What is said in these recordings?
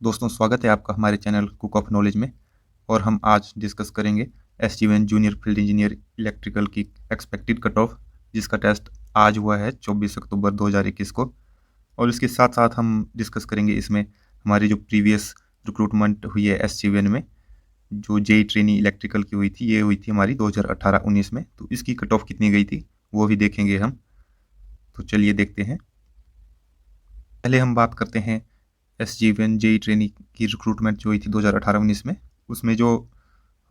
दोस्तों, स्वागत है आपका हमारे चैनल कुक ऑफ नॉलेज में। और हम आज डिस्कस करेंगे एसटीवन जूनियर फील्ड इंजीनियर इलेक्ट्रिकल की एक्सपेक्टेड कट ऑफ, जिसका टेस्ट आज हुआ है 24 अक्टूबर 2021 को। और इसके साथ साथ हम डिस्कस करेंगे इसमें हमारी जो प्रीवियस रिक्रूटमेंट हुई है एसटीवन में, जो जेई ट्रेनी इलेक्ट्रिकल की हुई थी, ये हुई थी हमारी 2018-19 में। तो इसकी कट ऑफ कितनी गई थी वो भी देखेंगे हम। तो चलिए देखते हैं। पहले हम बात करते हैं एसजीवन जेई ट्रेनी की रिक्रूटमेंट जो हुई थी 2018-19 में। उसमें जो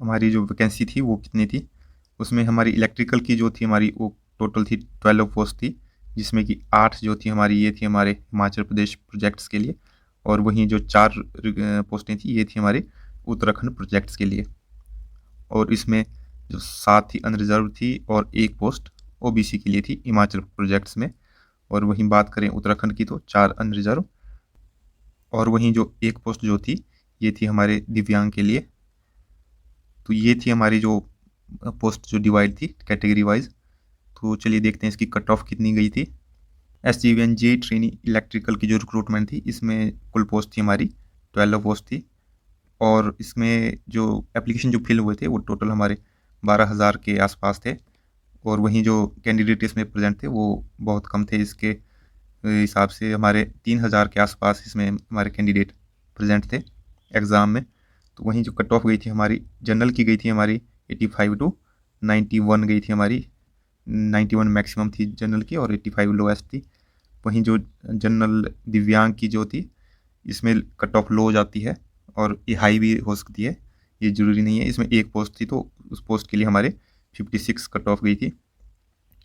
हमारी जो वैकेंसी थी वो कितनी थी। उसमें हमारी इलेक्ट्रिकल की जो थी हमारी वो टोटल थी 12 पोस्ट थी, जिसमें कि 8 जो थी हमारी ये थी हमारे हिमाचल प्रदेश प्रोजेक्ट्स के लिए, और वहीं जो 4 पोस्टें थी ये थी हमारे उत्तराखंड प्रोजेक्ट्स के लिए। और इसमें जो 7 थी अनरिजर्व थी और 1 पोस्ट ओबीसी के लिए थी हिमाचल प्रोजेक्ट्स में। और वहीं बात करें उत्तराखंड की तो 4 अनरिजर्व, और वहीं जो 1 पोस्ट जो थी ये थी हमारे दिव्यांग के लिए। तो ये थी हमारी जो पोस्ट जो डिवाइड थी कैटेगरी वाइज। तो चलिए देखते हैं इसकी कट ऑफ कितनी गई थी। एसजीवीएन जे ट्रेनी इलेक्ट्रिकल की जो रिक्रूटमेंट थी इसमें कुल पोस्ट थी हमारी 12 पोस्ट थी। और इसमें जो एप्लीकेशन जो फिल हुए थे वो टोटल हमारे 12,000 के आसपास थे। और वहीं जो कैंडिडेट इसमें प्रेजेंट थे वो बहुत कम थे। इसके हिसाब से हमारे 3,000 के आसपास इसमें हमारे कैंडिडेट प्रेजेंट थे एग्ज़ाम में। तो वहीं जो कट ऑफ गई थी हमारी जनरल की गई थी हमारी 85 टू 91 गई थी हमारी। 91 मैक्सिमम थी जनरल की और 85 लोएस्ट थी। वहीं जो जनरल दिव्यांग की जो थी इसमें कट ऑफ लो हो जाती है और ये हाई भी हो सकती है, ये ज़रूरी नहीं है। इसमें 1 पोस्ट थी तो उस पोस्ट के लिए हमारे 56 कट ऑफ गई थी।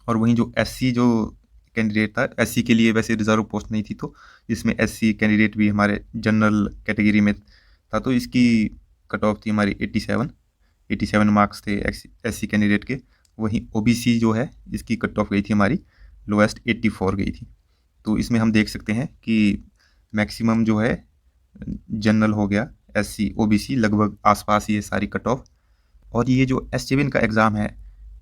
और वहीं जो एससी जो कैंडिडेट था, एससी के लिए वैसे रिजर्व पोस्ट नहीं थी, तो इसमें एससी कैंडिडेट भी हमारे जनरल कैटेगरी में था, तो इसकी कट ऑफ थी हमारी 87 मार्क्स थे एससी कैंडिडेट के। वहीं ओबीसी जो है इसकी कट ऑफ गई थी हमारी लोएस्ट 84 गई थी। तो इसमें हम देख सकते हैं कि मैक्सिमम जो है जनरल हो गया, एससी ओबीसी लगभग आसपास ही है सारी कट ऑफ। और ये जो एसटीवन का एग्ज़ाम है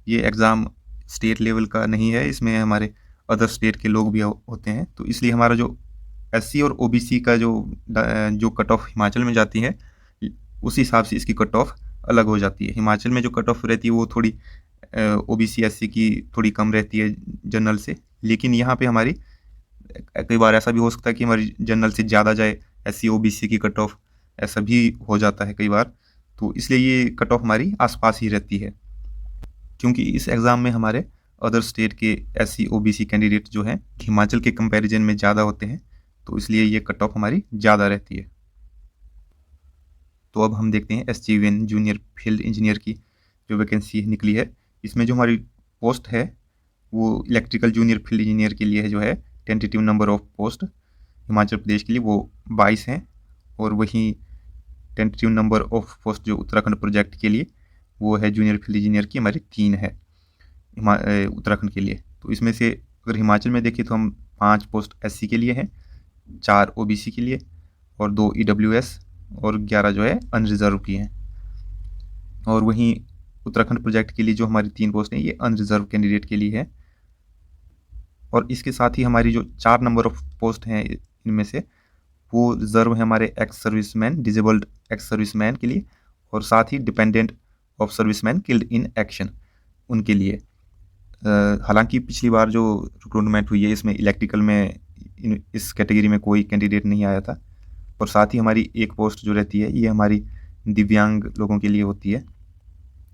ये एग्ज़ाम स्टेट लेवल का नहीं है, इसमें हमारे अदर स्टेट के लोग भी होते हैं। तो इसलिए हमारा जो एससी और ओबीसी का जो कट ऑफ हिमाचल में जाती है उस हिसाब से इसकी कट ऑफ अलग हो जाती है। हिमाचल में जो कट ऑफ रहती है वो थोड़ी ओबीसी एससी की थोड़ी कम रहती है जनरल से, लेकिन यहाँ पे हमारी कई बार ऐसा भी हो सकता है कि हमारी जनरल से ज़्यादा जाए एससी ओबीसी की कट ऑफ, ऐसा भी हो जाता है कई बार। तो इसलिए ये कट ऑफ हमारी आसपास ही रहती है, क्योंकि इस एग्ज़ाम में हमारे अदर स्टेट के एससी ओबीसी कैंडिडेट जो हैं हिमाचल के कंपैरिजन में ज़्यादा होते हैं, तो इसलिए ये कट ऑफ हमारी ज़्यादा रहती है। तो अब हम देखते हैं एसजीवीएन जूनियर फील्ड इंजीनियर की जो वैकेंसी निकली है। इसमें जो हमारी पोस्ट है वो इलेक्ट्रिकल जूनियर फील्ड इंजीनियर के लिए है, जो है tentative number of post Himachal Pradesh के लिए वो 22 हैं। और वहीं टेंटेटिव नंबर ऑफ पोस्ट जो उत्तराखंड प्रोजेक्ट के लिए वो है जूनियर फील्ड इंजीनियर की हमारी 3 है उत्तराखंड के लिए। तो इसमें से अगर हिमाचल में देखें तो हम 5 पोस्ट एससी के लिए हैं, 4 ओबीसी के लिए और 2 ईडब्ल्यूएस और 11 जो है अनरिजर्व की हैं। और वहीं उत्तराखंड प्रोजेक्ट के लिए जो हमारी 3 पोस्ट हैं ये अनरिजर्व कैंडिडेट के लिए है। और इसके साथ ही हमारी जो 4 नंबर ऑफ पोस्ट हैं इनमें से वो रिजर्व है हमारे ex serviceman, disabled ex serviceman के लिए, और साथ ही dependent of serviceman killed in action उनके लिए। हालांकि पिछली बार जो रिक्रूटमेंट हुई है इसमें इलेक्ट्रिकल में इस कैटेगरी में कोई कैंडिडेट नहीं आया था। और साथ ही हमारी 1 पोस्ट जो रहती है ये हमारी दिव्यांग लोगों के लिए होती है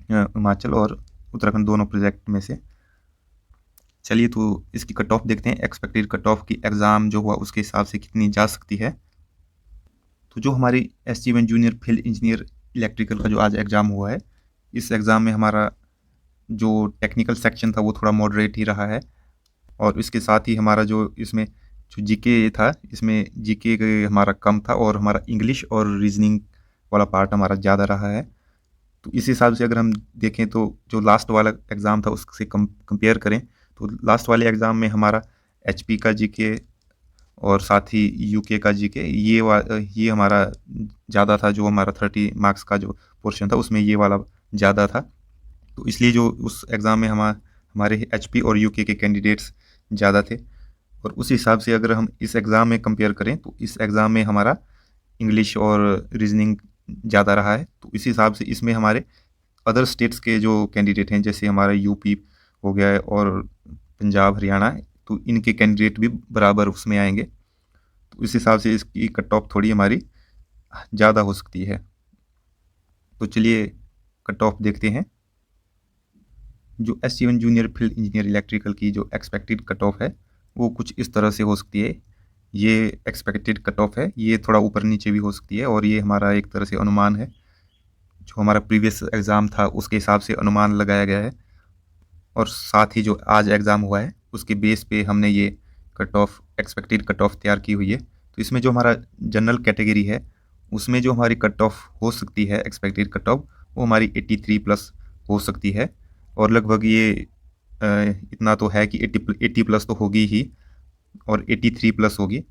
हिमाचल और उत्तराखंड दोनों प्रोजेक्ट में से। चलिए तो इसकी कट ऑफ देखते हैं, एक्सपेक्टेड कट ऑफ की एग्ज़ाम जो हुआ उसके हिसाब से कितनी जा सकती है। तो जो हमारी एसजीवीएन जूनियर फील्ड इंजीनियर इलेक्ट्रिकल का जो आज एग्ज़ाम हुआ है, इस एग्ज़ाम में हमारा जो टेक्निकल सेक्शन था वो थोड़ा मॉडरेट ही रहा है। और इसके साथ ही हमारा जो इसमें जो जीके था इसमें जीके हमारा कम था, और हमारा इंग्लिश और रीजनिंग वाला पार्ट हमारा ज़्यादा रहा है। तो इस हिसाब से अगर हम देखें तो जो लास्ट वाला एग्ज़ाम था उससे कंपेयर करें तो लास्ट वाले एग्ज़ाम में हमारा एचपी का जीके और साथ ही यूके का जीके ये हमारा ज़्यादा था। जो हमारा 30 मार्क्स का जो पोर्शन था उसमें ये वाला ज़्यादा था। तो इसलिए जो उस एग्ज़ाम में हमारे एचपी और यूके के कैंडिडेट्स ज़्यादा थे। और उस हिसाब से अगर हम इस एग्ज़ाम में कंपेयर करें तो इस एग्ज़ाम में हमारा इंग्लिश और रीजनिंग ज़्यादा रहा है। तो इस हिसाब से इसमें हमारे अदर स्टेट्स के जो कैंडिडेट हैं, जैसे हमारा यूपी हो गया है और पंजाब हरियाणा, तो इनके कैंडिडेट भी बराबर उसमें आएंगे। तो इस हिसाब से इसकी कट ऑफ थोड़ी हमारी ज़्यादा हो सकती है। तो चलिए कट ऑफ देखते हैं। जो SC1 junior field engineer electrical की जो एक्सपेक्टेड कट ऑफ है वो कुछ इस तरह से हो सकती है। ये एक्सपेक्टेड कट ऑफ है, ये थोड़ा ऊपर नीचे भी हो सकती है, और ये हमारा एक तरह से अनुमान है, जो हमारा प्रीवियस एग्ज़ाम था उसके हिसाब से अनुमान लगाया गया है, और साथ ही जो आज एग्ज़ाम हुआ है उसके बेस पे हमने ये cut off expected cut off तैयार की हुई है। तो इसमें जो हमारा जनरल कैटेगरी है उसमें जो हमारी कट ऑफ हो सकती है एक्सपेक्टेड कट ऑफ, वो हमारी 83 प्लस हो सकती है, और लगभग ये इतना तो है कि 80 प्लस तो होगी ही, और 83 प्लस होगी,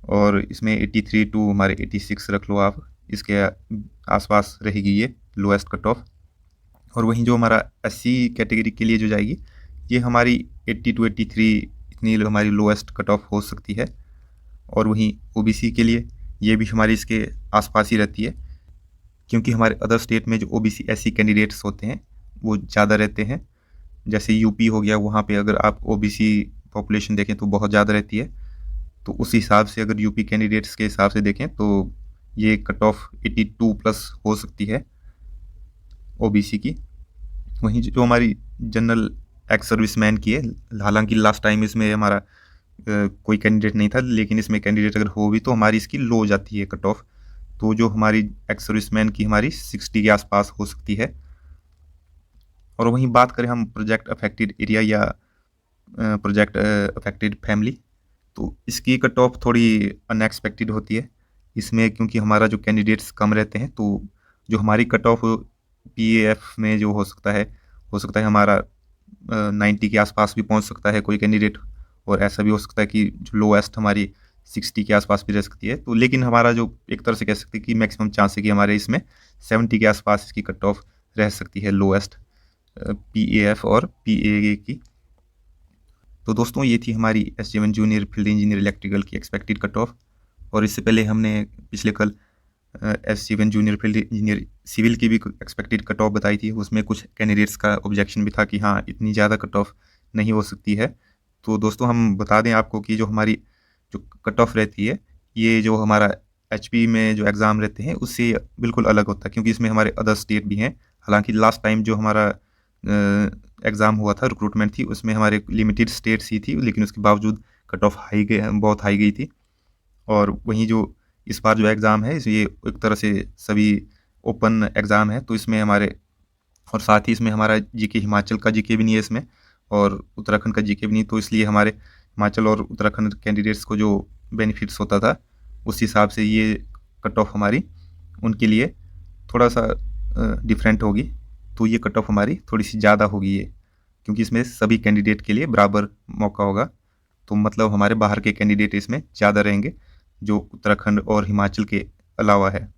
और इसमें 83 टू हमारे 86 रख लो आप, इसके आसपास रहेगी ये लोएस्ट कट ऑफ। और वहीं जो हमारा SC कैटेगरी के लिए जो जाएगी ये हमारी 80 टू 83 इतनी हमारी लोएस्ट कट ऑफ हो सकती है। और वहीं OBC के लिए ये भी हमारी इसके आसपास ही रहती है, क्योंकि हमारे अदर स्टेट में जो OBC SC कैंडिडेट्स होते हैं वो ज़्यादा रहते हैं। जैसे यूपी हो गया, वहाँ पे अगर आप OBC पॉपुलेशन देखें तो बहुत ज़्यादा रहती है। तो उस हिसाब से अगर यूपी कैंडिडेट्स के हिसाब से देखें तो ये कट ऑफ 82 प्लस हो सकती है OBC की। वहीं जो हमारी जनरल एक्स सर्विसमैन की है, हालांकि लास्ट टाइम इसमें हमारा कोई कैंडिडेट नहीं था, लेकिन इसमें कैंडिडेट अगर हो भी तो हमारी इसकी लो हो जाती है कट ऑफ। तो जो हमारी एक्स सर्विसमैन की हमारी 60 के आसपास हो सकती है। और वहीं बात करें हम प्रोजेक्ट अफेक्टेड एरिया या प्रोजेक्ट अफेक्टेड फैमिली, तो इसकी कट ऑफ थोड़ी अनएक्सपेक्टेड होती है इसमें, क्योंकि हमारा जो कैंडिडेट्स कम रहते हैं, तो जो हमारी कट ऑफ PAF में जो हो सकता है हमारा 90 के आसपास भी पहुंच सकता है कोई कैंडिडेट, और ऐसा भी हो सकता है कि जो लोएस्ट हमारी 60 के आसपास भी रह सकती है। तो लेकिन हमारा जो एक तरह से कह सकते हैं कि मैक्सिमम चांस है कि हमारे इसमें 70 के आसपास इसकी कट ऑफ रह सकती है लोएस्ट PAF और PAA की। तो दोस्तों ये थी हमारी SC1 junior field engineer electrical की एक्सपेक्टेड कट ऑफ। और इससे पहले हमने पिछले कल SC1 junior field engineer civil की भी एक्सपेक्टेड कट ऑफ बताई थी। उसमें कुछ कैंडिडेट्स का ऑब्जेक्शन भी था कि हाँ इतनी ज़्यादा कट ऑफ नहीं हो सकती है। तो दोस्तों हम बता दें आपको कि जो हमारी जो कट ऑफ रहती है ये जो हमारा HP में जो एग्ज़ाम रहते हैं उससे बिल्कुल अलग होता है, क्योंकि इसमें हमारे अदर स्टेट भी हैं। हालांकि लास्ट टाइम जो हमारा एग्ज़ाम हुआ था, रिक्रूटमेंट थी, उसमें हमारे लिमिटेड स्टेट्स ही थी, लेकिन उसके बावजूद कट ऑफ बहुत हाई गई थी। और वहीं जो इस बार जो एग्ज़ाम है ये एक तरह से सभी ओपन एग्ज़ाम है, तो इसमें हमारे, और साथ ही इसमें हमारा GK हिमाचल का GK भी नहीं है इसमें, और उत्तराखंड का GK भी नहीं, तो इसलिए हमारे हिमाचल और उत्तराखंड कैंडिडेट्स को जो बेनिफिट्स होता था उस हिसाब से ये कट ऑफ हमारी उनके लिए थोड़ा सा डिफरेंट होगी। तो ये कट ऑफ हमारी थोड़ी सी ज़्यादा होगी ये, क्योंकि इसमें सभी कैंडिडेट के लिए बराबर मौका होगा। तो मतलब हमारे बाहर के कैंडिडेट इसमें ज़्यादा रहेंगे जो उत्तराखंड और हिमाचल के अलावा है।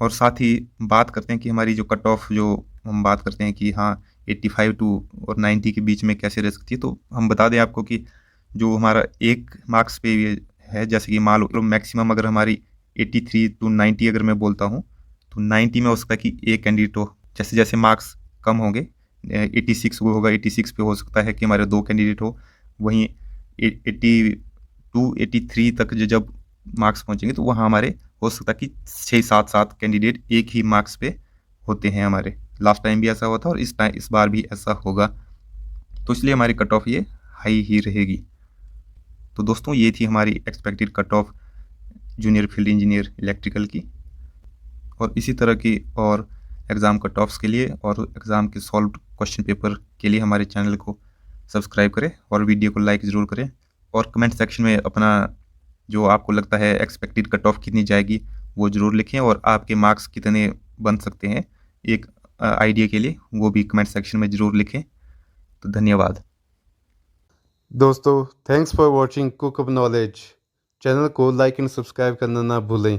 और साथ ही बात करते हैं कि हमारी जो कट ऑफ जो हम बात करते हैं कि हाँ 85 टू और 90 के बीच में कैसे रह सकती है, तो हम बता दें आपको कि जो हमारा 1 मार्क्स पे ये है, जैसे कि मान लो मैक्सिमम अगर हमारी 83 टू 90 अगर मैं बोलता हूँ तो 90 में हो सकता है कि एक कैंडिडेट हो। जैसे जैसे मार्क्स कम होंगे 86 वो होगा, 86 पे हो सकता है कि हमारे 2 कैंडिडेट हो। वहीं 82 83 तक जब मार्क्स पहुँचेंगे तो वहाँ हमारे हो सकता है कि 6-7 कैंडिडेट एक ही मार्क्स पे होते हैं हमारे। लास्ट टाइम भी ऐसा हुआ था और इस बार भी ऐसा होगा, तो इसलिए हमारी कट ऑफ ये हाई ही रहेगी। तो दोस्तों ये थी हमारी expected cut off junior field engineer electrical की। और इसी तरह की और एग्ज़ाम कट ऑफ्स के लिए और एग्ज़ाम के सॉल्व क्वेश्चन पेपर के लिए हमारे चैनल को सब्सक्राइब करें और वीडियो को लाइक ज़रूर करें, और कमेंट सेक्शन में अपना जो आपको लगता है एक्सपेक्टेड कट ऑफ कितनी जाएगी वो ज़रूर लिखें, और आपके मार्क्स कितने बन सकते हैं एक आइडिया के लिए वो भी कमेंट सेक्शन में ज़रूर लिखें। तो धन्यवाद दोस्तों, thanks for watching cook up knowledge. Channel को लाइक एंड सब्सक्राइब करना ना भूलें।